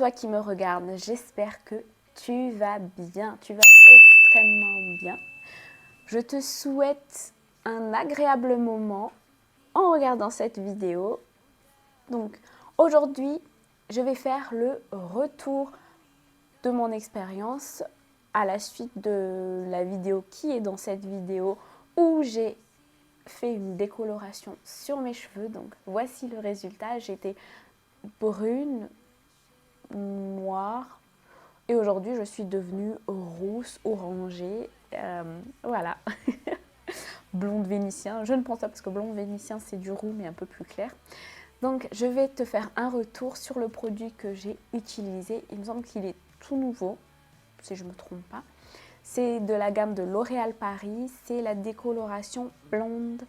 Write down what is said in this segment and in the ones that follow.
toi qui me regardes, j'espère que tu vas bien, tu vas extrêmement bien. Je te souhaite un agréable moment en regardant cette vidéo. Donc aujourd'hui, je vais faire le retour de mon expérience à la suite de la vidéo qui est dans cette vidéo où j'ai fait une décoloration sur mes cheveux. Donc voici le résultat. J'étais brune, noire et aujourd'hui je suis devenue rousse, orangée. Voilà. Blonde vénitien. Je ne pense pas parce que blonde vénitien c'est du roux mais un peu plus clair. Donc je vais te faire un retour sur le produit que j'ai utilisé. Il me semble qu'il est tout nouveau, si je ne me trompe pas. C'est de la gamme de L'Oréal Paris. C'est la décoloration blonde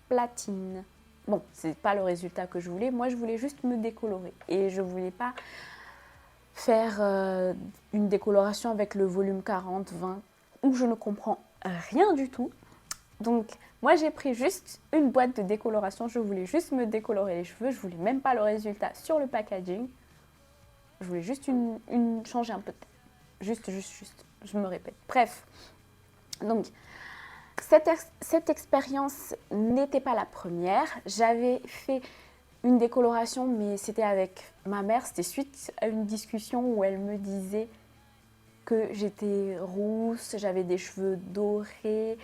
platine. Bon, c'est pas le résultat que je voulais. Moi, je voulais juste me décolorer. Et je voulais pas faire une décoloration avec le volume 40, 20, où je ne comprends rien du tout. Donc, moi, j'ai pris juste une boîte de décoloration. Je voulais juste me décolorer les cheveux. Je voulais même pas le résultat sur le packaging. Je voulais juste changer un peu de tête. Juste. Je me répète. Bref. Donc, cette expérience n'était pas la première. J'avais fait une décoloration, mais c'était avec ma mère. C'était suite à une discussion où elle me disait que j'étais rousse, j'avais des cheveux dorés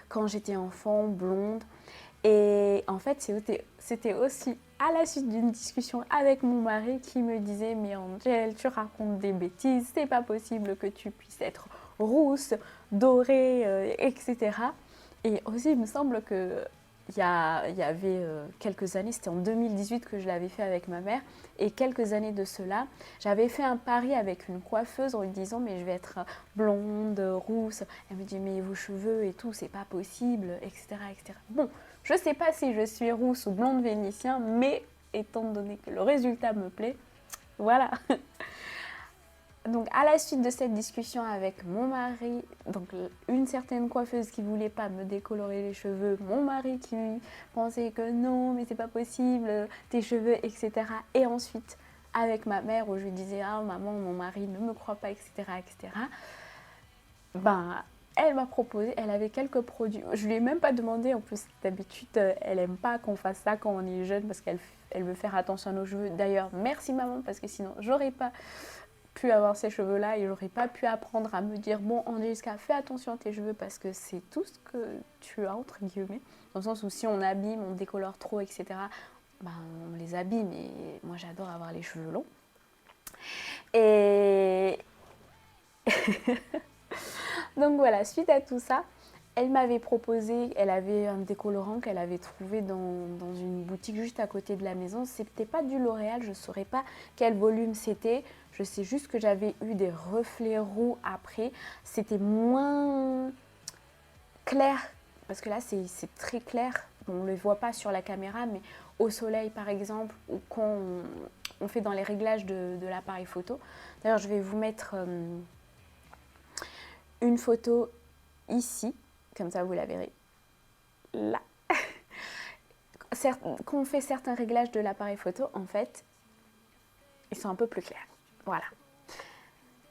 quand j'étais enfant, blonde. Et en fait, c'était aussi à la suite d'une discussion avec mon mari qui me disait « Mais Angel, tu racontes des bêtises, c'est pas possible que tu puisses être rousse, dorée, etc. » Et aussi, il me semble que il y avait quelques années, c'était en 2018 que je l'avais fait avec ma mère, et quelques années de cela, j'avais fait un pari avec une coiffeuse en lui disant « Mais je vais être blonde, rousse. » Elle me dit « Mais vos cheveux et tout, c'est pas possible, etc. etc. » Bon, je sais pas si je suis rousse ou blonde vénitien, mais étant donné que le résultat me plaît, voilà. Donc à la suite de cette discussion avec mon mari, donc une certaine coiffeuse qui voulait pas me décolorer les cheveux, mon mari qui pensait que non mais c'est pas possible, tes cheveux, etc. Et ensuite avec ma mère où je lui disais ah maman mon mari ne me croit pas, etc. etc. Ben elle m'a proposé, elle avait quelques produits, je lui ai même pas demandé, en plus d'habitude elle aime pas qu'on fasse ça quand on est jeune parce qu'elle veut faire attention à nos cheveux. D'ailleurs merci maman parce que sinon j'aurais pas pu avoir ces cheveux là et j'aurais pas pu apprendre à me dire bon Angeliska fais attention à tes cheveux parce que c'est tout ce que tu as entre guillemets, dans le sens où si on abîme, on décolore trop, etc. ben, on les abîme et moi j'adore avoir les cheveux longs et donc voilà, suite à tout ça elle m'avait proposé, elle avait un décolorant qu'elle avait trouvé dans une boutique juste à côté de la maison. C'était pas du L'Oréal, je ne saurais pas quel volume c'était. Je sais juste que j'avais eu des reflets roux après. C'était moins clair, parce que là c'est très clair. On ne le voit pas sur la caméra, mais au soleil par exemple, ou quand on fait dans les réglages de l'appareil photo. D'ailleurs, je vais vous mettre une photo ici. Comme ça, vous la verrez là. Quand on fait certains réglages de l'appareil photo, en fait, ils sont un peu plus clairs. Voilà.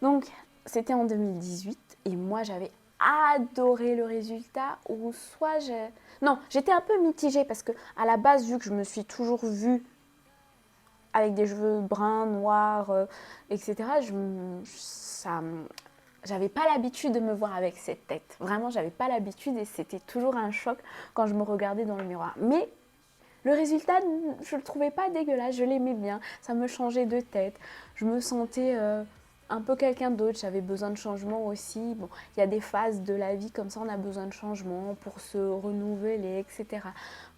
Donc, c'était en 2018 et moi, j'avais adoré le résultat. Ou soit non, j'étais un peu mitigée parce que à la base, vu que je me suis toujours vue avec des cheveux bruns, noirs, etc., j'avais pas l'habitude de me voir avec cette tête. Vraiment, j'avais pas l'habitude et c'était toujours un choc quand je me regardais dans le miroir. Mais le résultat, je le trouvais pas dégueulasse, je l'aimais bien. Ça me changeait de tête. Je me sentais un peu quelqu'un d'autre. J'avais besoin de changement aussi. Bon, il y a des phases de la vie comme ça, on a besoin de changement pour se renouveler, etc.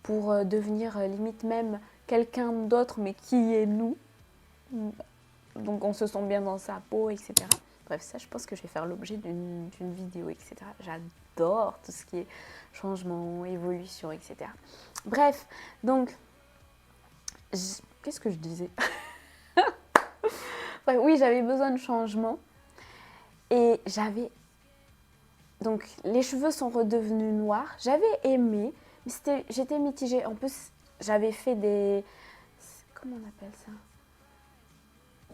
Pour devenir limite même quelqu'un d'autre, mais qui est nous. Donc on se sent bien dans sa peau, etc. Bref, ça, je pense que je vais faire l'objet d'une vidéo, etc. J'adore tout ce qui est changement, évolution, etc. Bref, donc, qu'est-ce que je disais? Bref, oui, j'avais besoin de changement. Et donc, les cheveux sont redevenus noirs. J'avais aimé, mais j'étais mitigée. En plus, j'avais fait des... Comment on appelle ça?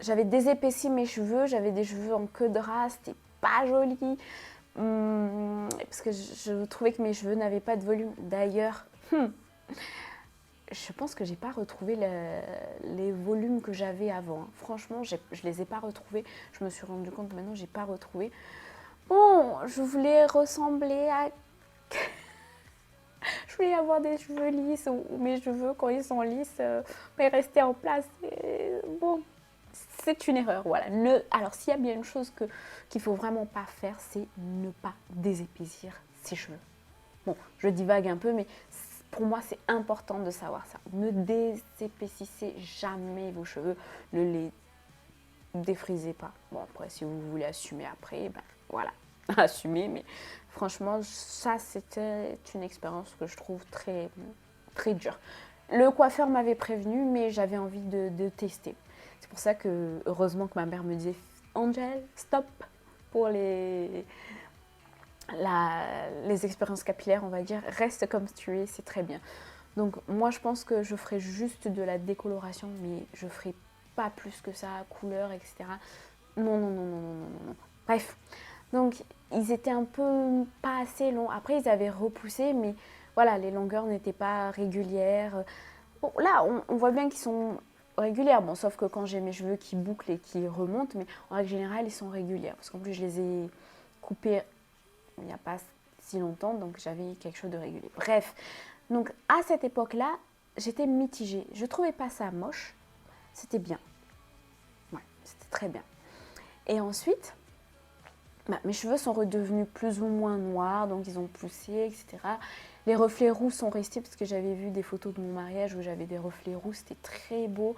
j'avais désépaissi mes cheveux, j'avais des cheveux en queue de ras, c'était pas joli. Parce que je trouvais que mes cheveux n'avaient pas de volume. D'ailleurs, je pense que j'ai pas retrouvé les volumes que j'avais avant. Franchement, je les ai pas retrouvés. Je me suis rendu compte maintenant, j'ai pas retrouvé. Bon, je voulais ressembler à... Je voulais avoir des cheveux lisses ou mes cheveux, quand ils sont lisses, rester en place. Et bon, c'est une erreur, voilà. Alors, s'il y a bien une chose qu'il ne faut vraiment pas faire, c'est ne pas désépaissir ses cheveux. Bon, je divague un peu, mais pour moi, c'est important de savoir ça. Ne désépaississez jamais vos cheveux, ne les défrisez pas. Bon, après, si vous voulez assumer après, ben voilà, assumez, mais franchement, ça, c'était une expérience que je trouve très, très dure. Le coiffeur m'avait prévenu, mais j'avais envie de tester. C'est pour ça que, heureusement que ma mère me disait « Angel, stop !» pour les expériences capillaires, on va dire. Reste comme tu es, c'est très bien. Donc moi, je pense que je ferai juste de la décoloration, mais je ferai pas plus que ça, couleur, etc. Non, non, non, non, non, non, non. Bref, donc ils étaient un peu pas assez longs. Après, ils avaient repoussé, mais voilà, les longueurs n'étaient pas régulières. Bon, là, on voit bien qu'ils sont régulières. Bon, sauf que quand j'ai mes cheveux qui bouclent et qui remontent, mais en règle générale, ils sont régulières. Parce qu'en plus, je les ai coupés il n'y a pas si longtemps, donc j'avais quelque chose de régulier. Bref, donc à cette époque-là, j'étais mitigée. Je trouvais pas ça moche, c'était bien. Ouais, c'était très bien. Et ensuite, mes cheveux sont redevenus plus ou moins noirs, donc ils ont poussé, etc. Les reflets roux sont restés parce que j'avais vu des photos de mon mariage où j'avais des reflets roux, c'était très beau.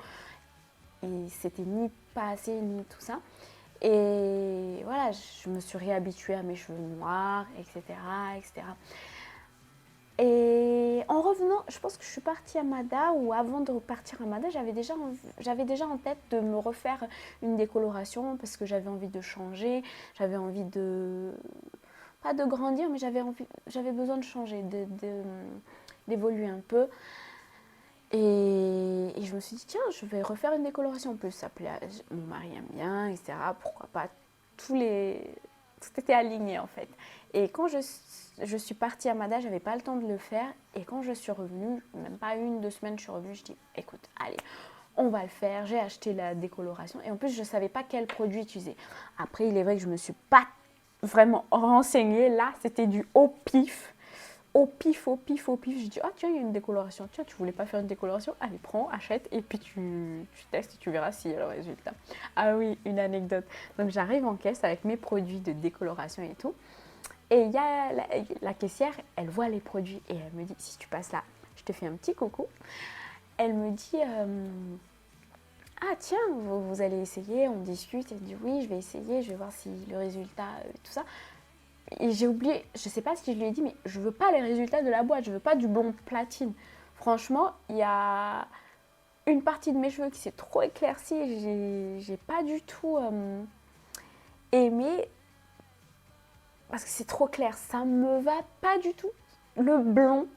Et c'était ni pas assez, ni tout ça. Et voilà, je me suis réhabituée à mes cheveux noirs, etc., etc. Et en revenant, je pense que je suis partie à Mada, ou avant de partir à Mada, j'avais déjà en tête de me refaire une décoloration parce que j'avais envie de changer, j'avais envie de... pas de grandir, mais j'avais besoin de changer, d'évoluer un peu. Et je me suis dit, tiens, je vais refaire une décoloration. En plus, ça plaît mon mari aime bien, etc. Pourquoi pas, tout était aligné en fait. Et quand je suis partie à Mada, j'avais pas le temps de le faire. Et quand je suis revenue, même pas 1-2 semaines, je suis revenue, je dis, écoute, allez, on va le faire. J'ai acheté la décoloration. Et en plus, je savais pas quel produit utiliser. Après, il est vrai que je me suis pas vraiment renseignée. Là, c'était du au pif. Au pif, au pif, au pif. J'ai dit, ah tiens, il y a une décoloration. Tiens, tu voulais pas faire une décoloration? Allez, prends, achète, et puis tu testes et tu verras s'il y a le résultat. Ah oui, une anecdote. Donc j'arrive en caisse avec mes produits de décoloration et tout. Et il y a la caissière, elle voit les produits et elle me dit, si tu passes là, je te fais un petit coucou. Elle me dit, ah tiens, vous allez essayer, on discute. Elle dit, oui, je vais essayer, je vais voir si le résultat, tout ça. Et j'ai oublié, je sais pas si je lui ai dit, mais je veux pas les résultats de la boîte, je veux pas du blond platine. Franchement, il y a une partie de mes cheveux qui s'est trop éclaircie, j'ai pas du tout aimé parce que c'est trop clair, ça me va pas du tout. Le blond,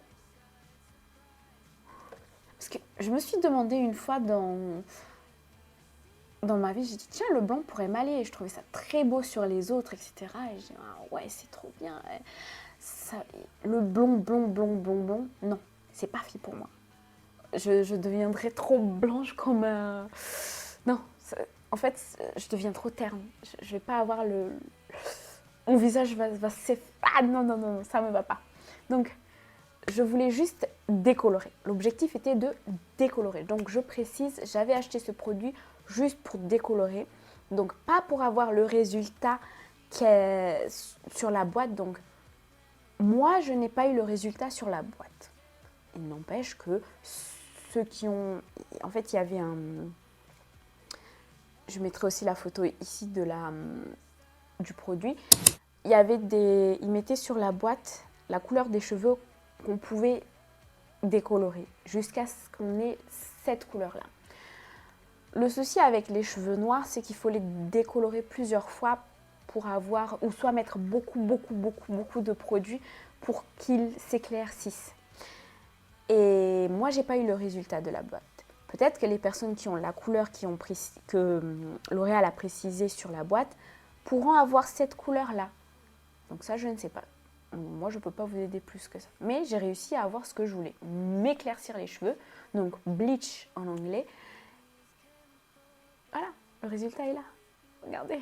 parce que je me suis demandé une fois dans ma vie, j'ai dit tiens, le blond pourrait m'aller, et je trouvais ça très beau sur les autres, etc. Et j'ai dit ah ouais, c'est trop bien. Ça, le blond, non, c'est pas fait pour moi. Je deviendrais trop blanche comme un... Non, en fait, je deviens trop terne. Je vais pas avoir le... Mon visage va s'effondrer. Ah non, non, non, ça me va pas. Donc, je voulais juste décolorer. L'objectif était de décolorer. Donc, je précise, j'avais acheté ce produit juste pour décolorer. Donc, pas pour avoir le résultat qui est sur la boîte. Donc, moi, je n'ai pas eu le résultat sur la boîte. Il n'empêche que ceux qui ont... En fait, il y avait un... Je mettrai aussi la photo ici du produit. Il y avait des... Ils mettaient sur la boîte la couleur des cheveux qu'on pouvait décolorer jusqu'à ce qu'on ait cette couleur-là. Le souci avec les cheveux noirs, c'est qu'il faut les décolorer plusieurs fois pour avoir, ou soit mettre beaucoup de produits pour qu'ils s'éclaircissent. Et moi, j'ai pas eu le résultat de la boîte. Peut-être que les personnes qui ont la couleur que L'Oréal a précisé sur la boîte pourront avoir cette couleur-là. Donc ça, je ne sais pas. Moi, je ne peux pas vous aider plus que ça. Mais j'ai réussi à avoir ce que je voulais. M'éclaircir les cheveux. Donc, bleach en anglais. Voilà, le résultat est là. Regardez.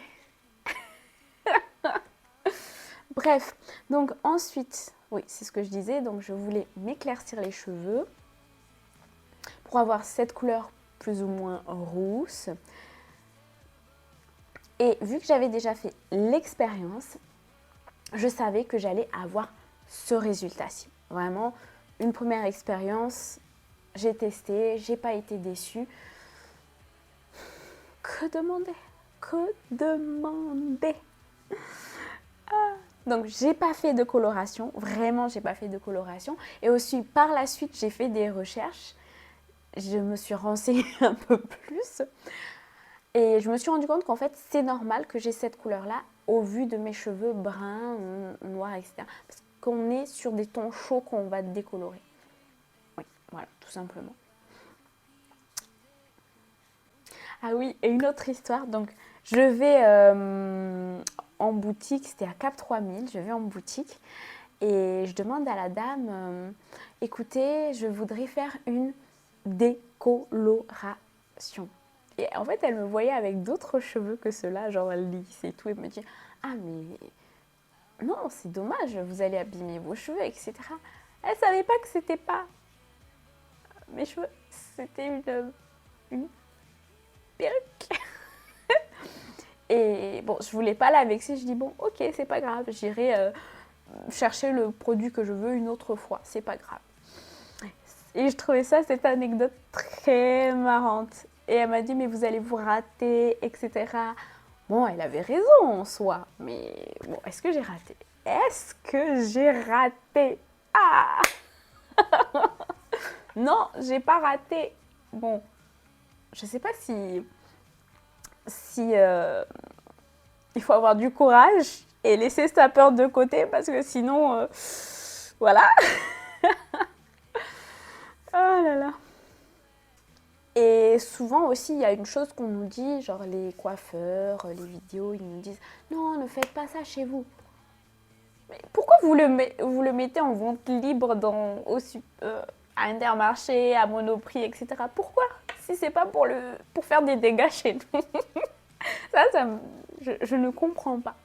Bref, donc ensuite, oui, c'est ce que je disais. Donc, je voulais m'éclaircir les cheveux pour avoir cette couleur plus ou moins rousse. Et vu que j'avais déjà fait l'expérience, je savais que j'allais avoir ce résultat-ci. Vraiment, une première expérience, j'ai testé, j'ai pas été déçue. Que demander? Que demander? Donc, j'ai pas fait de coloration, vraiment, j'ai pas fait de coloration. Et aussi, par la suite, j'ai fait des recherches. Je me suis renseignée un peu plus. Et je me suis rendu compte qu'en fait, c'est normal que j'ai cette couleur-là au vu de mes cheveux bruns, noirs, etc. Parce qu'on est sur des tons chauds qu'on va décolorer. Oui, voilà, tout simplement. Ah oui, et une autre histoire. Donc, je vais en boutique, c'était à Cap 3000, je vais en boutique et je demande à la dame, écoutez, je voudrais faire une décoloration. Et en fait, elle me voyait avec d'autres cheveux que ceux-là, genre lisses et tout, et me dit, ah mais non, c'est dommage, vous allez abîmer vos cheveux, etc. Elle savait pas que c'était pas mes cheveux, c'était une perruque. Et bon, je voulais pas la vexer, je dis bon, ok, c'est pas grave, j'irai chercher le produit que je veux une autre fois, c'est pas grave. Et je trouvais ça, cette anecdote très marrante. Et elle m'a dit, mais vous allez vous rater, etc. Bon, elle avait raison en soi, mais bon, est-ce que j'ai raté? Est-ce que j'ai raté? Ah! Non, j'ai pas raté. Bon, je sais pas si il faut avoir du courage et laisser sa peur de côté parce que sinon, voilà. Oh là là. Et souvent aussi, il y a une chose qu'on nous dit, genre les coiffeurs, les vidéos, ils nous disent non, ne faites pas ça chez vous. Mais pourquoi vous le mettez en vente libre à Intermarché, à Monoprix, etc. Pourquoi? Si c'est pas pour faire des dégâts chez nous. Je ne comprends pas.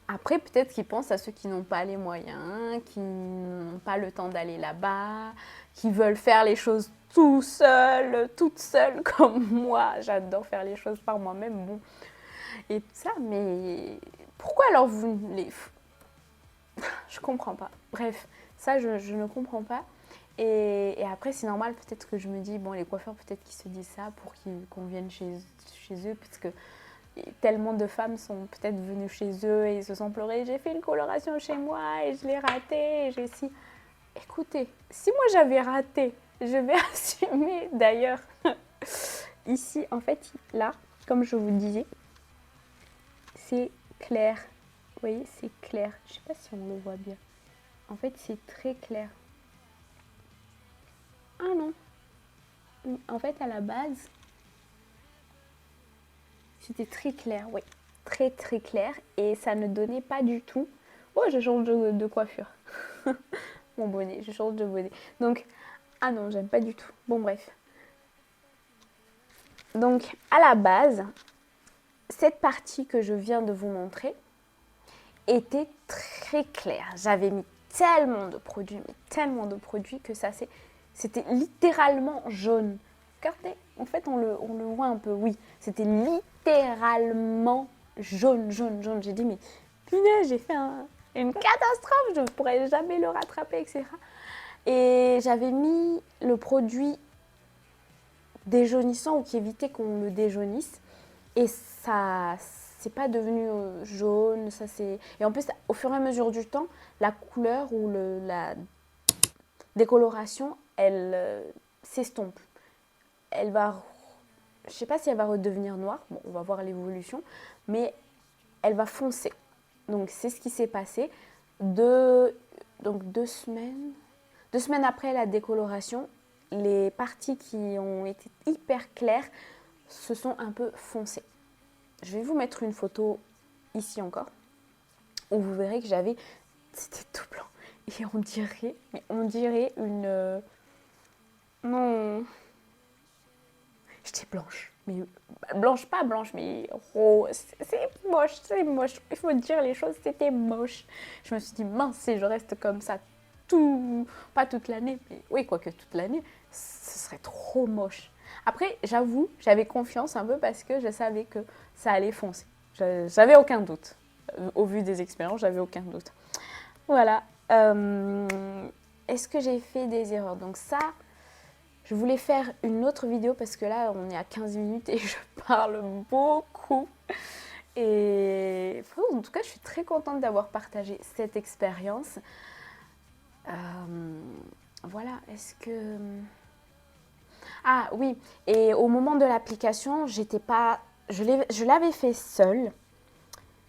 Après, peut-être qu'ils pensent à ceux qui n'ont pas les moyens, qui n'ont pas le temps d'aller là-bas, qui veulent faire les choses tout seul, toute seule comme moi. J'adore faire les choses par moi-même, bon, et tout ça. Mais pourquoi alors vous les... Je comprends pas. Bref, ça, je ne comprends pas. Et après, c'est normal, peut-être que je me dis, bon, les coiffeurs, peut-être qu'ils se disent ça pour qu'on vienne chez eux, parce que tellement de femmes sont peut-être venues chez eux et se sont pleurées. J'ai fait une coloration chez moi et je l'ai ratée. Et j'ai si... Écoutez, si moi j'avais raté, je vais assumer d'ailleurs. Ici, en fait, là, comme je vous disais, c'est clair. Vous voyez, c'est clair. Je sais pas si on le voit bien. En fait, c'est très clair. Ah non. En fait, à la base, c'était très clair, oui. Très très clair. Et ça ne donnait pas du tout. Oh, je change de coiffure. Mon bonnet, je change de bonnet. Donc, ah non, j'aime pas du tout. Bon, bref. Donc, à la base, cette partie que je viens de vous montrer était très claire. J'avais mis tellement de produits, que c'était littéralement jaune. Regardez, en fait, on le voit un peu, oui. C'était littéralement jaune. J'ai dit, mais punaise, j'ai fait une catastrophe, je ne pourrais jamais le rattraper, etc. Et j'avais mis le produit déjaunissant ou qui évitait qu'on le déjaunisse. Et ça, c'est pas devenu jaune. Et en plus, au fur et à mesure du temps, la couleur ou la décoloration, elle s'estompe. Elle va, je sais pas si elle va redevenir noire. Bon, on va voir l'évolution, mais elle va foncer. Donc c'est ce qui s'est passé. Donc 2 semaines après la décoloration, les parties qui ont été hyper claires se sont un peu foncées. Je vais vous mettre une photo ici encore, où vous verrez que c'était tout blanc. Et on dirait une... non, j'étais blanche. Mais blanche, pas blanche, mais rose. C'est moche, c'est moche. Il faut dire les choses, c'était moche. Je me suis dit, mince, si je reste comme ça pas toute l'année, mais oui, quoique toute l'année, ce serait trop moche. Après, j'avoue, j'avais confiance un peu parce que je savais que ça allait foncer. J'avais aucun doute. Au vu des expériences, j'avais aucun doute. Voilà. Est-ce que j'ai fait des erreurs? Donc ça, je voulais faire une autre vidéo parce que là, on est à 15 minutes et je parle beaucoup. Et en tout cas, je suis très contente d'avoir partagé cette expérience. Voilà, est-ce que... Ah oui, et au moment de l'application, j'étais pas... je l'avais fait seule,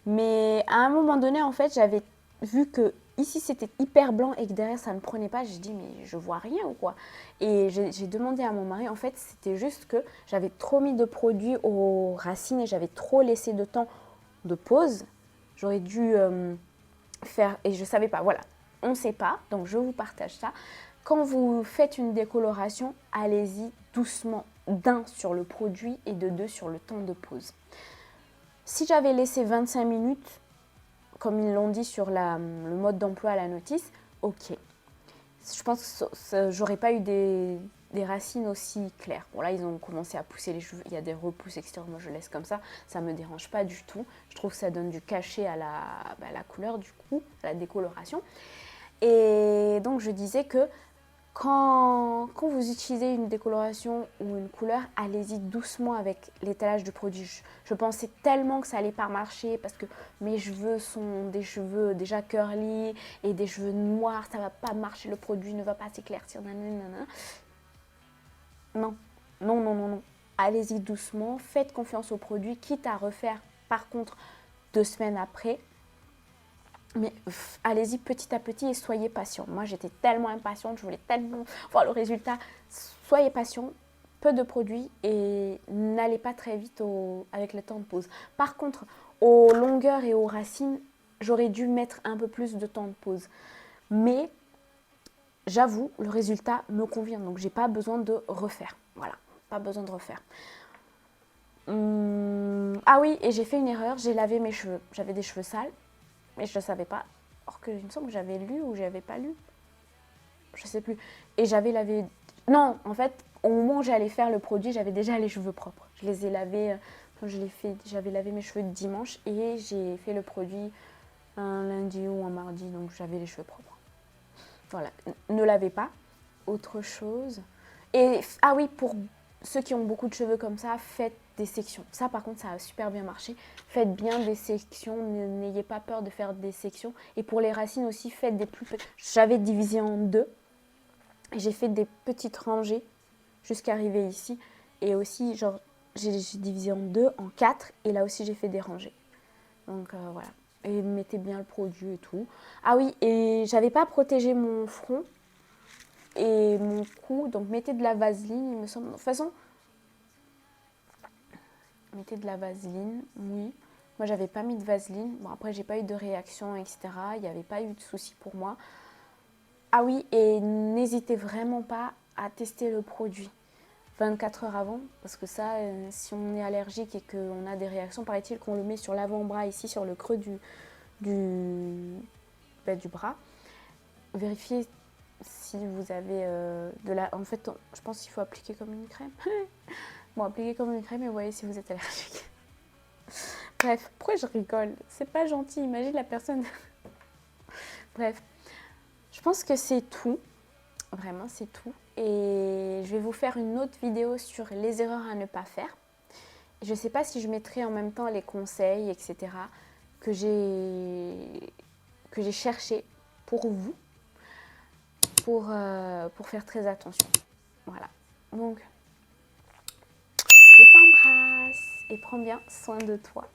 mais à un moment donné, en fait, j'avais vu que ici c'était hyper blanc et que derrière ça ne prenait pas. J'ai dit, mais je vois rien ou quoi? Et j'ai demandé à mon mari, en fait, c'était juste que j'avais trop mis de produits aux racines et j'avais trop laissé de temps de pause. J'aurais dû faire, et je savais pas, voilà. On ne sait pas, donc je vous partage ça. Quand vous faites une décoloration, allez-y doucement, d'un sur le produit et de deux sur le temps de pause. Si j'avais laissé 25 minutes, comme ils l'ont dit sur le mode d'emploi à la notice, ok. Je pense que j'aurais pas eu des racines aussi claires. Bon là, ils ont commencé à pousser les cheveux, il y a des repousses, etc. Moi, je laisse comme ça me dérange pas du tout. Je trouve que ça donne du cachet à la couleur, du coup, à la décoloration. Et donc, je disais que quand vous utilisez une décoloration ou une couleur, allez-y doucement avec l'étalage du produit. Je pensais tellement que ça allait pas marcher parce que mes cheveux sont des cheveux déjà curly et des cheveux noirs, ça va pas marcher, le produit ne va pas s'éclaircir. Non, non, non, non, non. Allez-y doucement, faites confiance au produit, quitte à refaire par contre 2 semaines après. Mais allez-y petit à petit et soyez patient. Moi, j'étais tellement impatiente, je voulais tellement voir le résultat. Soyez patient, peu de produits et n'allez pas très vite avec le temps de pause. Par contre, aux longueurs et aux racines, j'aurais dû mettre un peu plus de temps de pause. Mais j'avoue, le résultat me convient, donc j'ai pas besoin de refaire. Voilà, pas besoin de refaire. Ah oui, et j'ai fait une erreur, j'ai lavé mes cheveux. J'avais des cheveux sales. Mais je ne savais pas. Or que il me semble que j'avais lu ou j'avais pas lu. Je sais plus. Et j'avais lavé... Non, en fait, au moment où j'allais faire le produit, j'avais déjà les cheveux propres. Je les ai lavés... J'avais lavé mes cheveux dimanche et j'ai fait le produit un lundi ou un mardi. Donc j'avais les cheveux propres. Voilà. Ne lavez pas. Autre chose. Et ah oui, pour ceux qui ont beaucoup de cheveux comme ça, faites des sections. Ça, par contre, ça a super bien marché. Faites bien des sections. N'ayez pas peur de faire des sections. Et pour les racines aussi, faites des plus petites. J'avais divisé en deux. J'ai fait des petites rangées jusqu'à arriver ici. Et aussi, genre, j'ai divisé en deux, en quatre. Et là aussi, j'ai fait des rangées. Donc, voilà. Et mettez bien le produit et tout. Ah oui, et j'avais pas protégé mon front et mon cou. Donc, mettez de la vaseline, il me semble. De toute façon, mettez de la vaseline, oui. Moi, j'avais pas mis de vaseline. Bon, après, j'ai pas eu de réaction, etc. Il n'y avait pas eu de souci pour moi. Ah oui, et n'hésitez vraiment pas à tester le produit 24 heures avant. Parce que ça, si on est allergique et qu'on a des réactions, paraît-il qu'on le met sur l'avant-bras, ici, sur le creux du bras. Vérifiez si vous avez de la... En fait, je pense qu'il faut appliquer comme une crème. Bon, appliquez comme une crème et voyez si vous êtes allergique. Bref, pourquoi je rigole? C'est pas gentil, imagine la personne. Bref, je pense que c'est tout. Vraiment, c'est tout. Et je vais vous faire une autre vidéo sur les erreurs à ne pas faire. Je ne sais pas si je mettrai en même temps les conseils, etc. que j'ai cherché pour vous, pour faire très attention. Voilà. Donc, je t'embrasse et prends bien soin de toi.